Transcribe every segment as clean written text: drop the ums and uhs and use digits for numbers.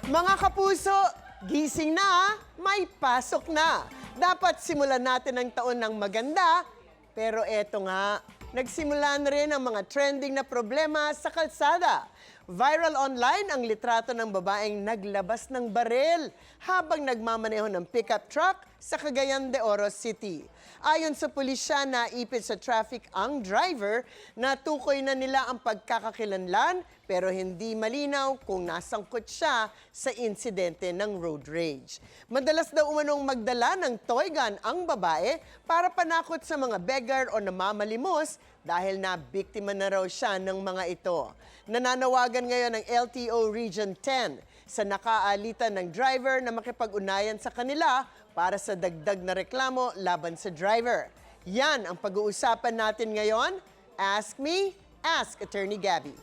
Mga kapuso, gising na, may pasok na. Dapat simulan natin ang taon ng maganda, pero eto nga, nagsimula na rin ang mga trending na problema sa kalsada. Viral online ang litrato ng babaeng naglabas ng baril habang nagmamaneho ng pickup truck sa Cagayan de Oro City. Ayon sa pulisya, naipit sa traffic ang driver na tukoy na nila ang pagkakakilanlan pero hindi malinaw kung nasangkot siya sa insidente ng road rage. Madalas daw umanong magdala ng toy gun ang babae para panakot sa mga beggar o namamalimos dahil nabiktima na raw siya ng mga ito. Nananawagan ngayon ng LTO Region 10 sa nakaalitan ng driver na makipag-unayan sa kanila para sa dagdag na reklamo laban sa driver. Yan ang pag-uusapan natin ngayon. Ask Me, Ask Attorney Gabby.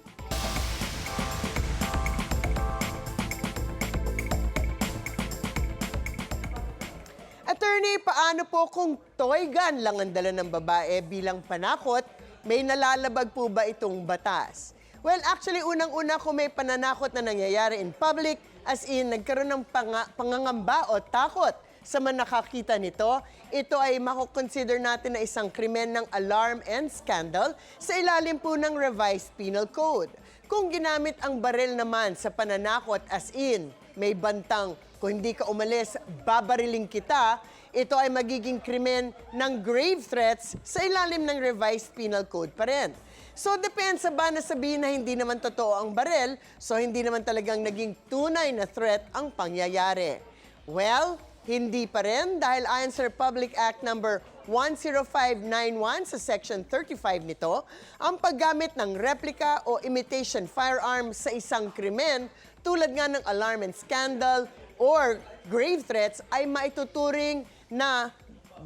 Attorney, paano po kung toy gun lang ang dala ng babae bilang panakot? May nalalabag po ba itong batas? Well, actually, unang-una kung may pananakot na nangyayari in public, as in nagkaroon ng pangangamba o takot sa mga nakakita nito, ito ay makukonsider natin na isang krimen ng alarm and scandal sa ilalim po ng Revised Penal Code. Kung ginamit ang baril naman sa pananakot as in, may bantang kung hindi ka umalis, babariling kita, ito ay magiging krimen ng grave threats sa ilalim ng Revised Penal Code pa rin. So, depende sa ba na sabihin na hindi naman totoo ang baril, so hindi naman talagang naging tunay na threat ang pangyayari. Well, hindi pa rin dahil ayon sa Republic Act number 10591 sa Section 35 nito, ang paggamit ng replica o imitation firearm sa isang krimen tulad nga ng alarm and scandal or grave threats ay maituturing na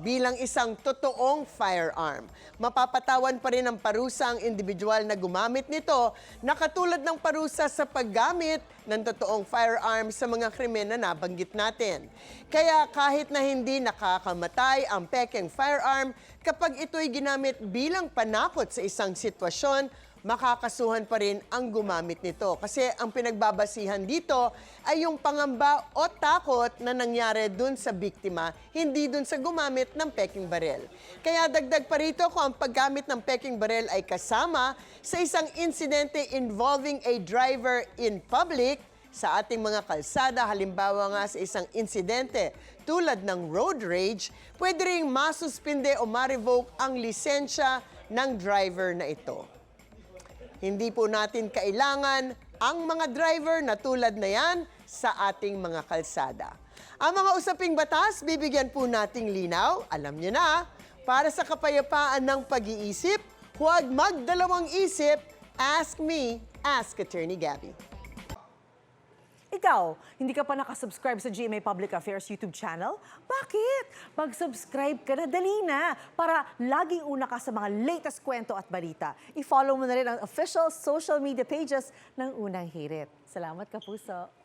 bilang isang totoong firearm. Mapapatawan pa rin ang parusa ang individual na gumamit nito na katulad ng parusa sa paggamit ng totoong firearm sa mga krimen na nabanggit natin. Kaya kahit na hindi nakakamatay ang pekeng firearm, kapag ito'y ginamit bilang panakot sa isang sitwasyon, makakasuhan pa rin ang gumamit nito. Kasi ang pinagbabasihan dito ay yung pangamba o takot na nangyari dun sa biktima, hindi dun sa gumamit ng peking baril. Kaya dagdag pa rito kung ang paggamit ng peking baril ay kasama sa isang insidente involving a driver in public sa ating mga kalsada, halimbawa nga sa isang insidente tulad ng road rage, pwede ring masuspinde o ma-revoke ang lisensya ng driver na ito. Hindi po natin kailangan ang mga driver na tulad na yan sa ating mga kalsada. Ang mga usaping batas, bibigyan po nating linaw. Alam niyo na, para sa kapayapaan ng pag-iisip, huwag magdalawang isip. Ask Me, Ask Attorney Gabby. Ikaw, hindi ka pa nakasubscribe sa GMA Public Affairs YouTube channel? Bakit? Mag-subscribe ka na, dali na, para laging una ka sa mga latest kwento at balita. I-follow mo na rin ang official social media pages ng Unang Hirit. Salamat, Kapuso.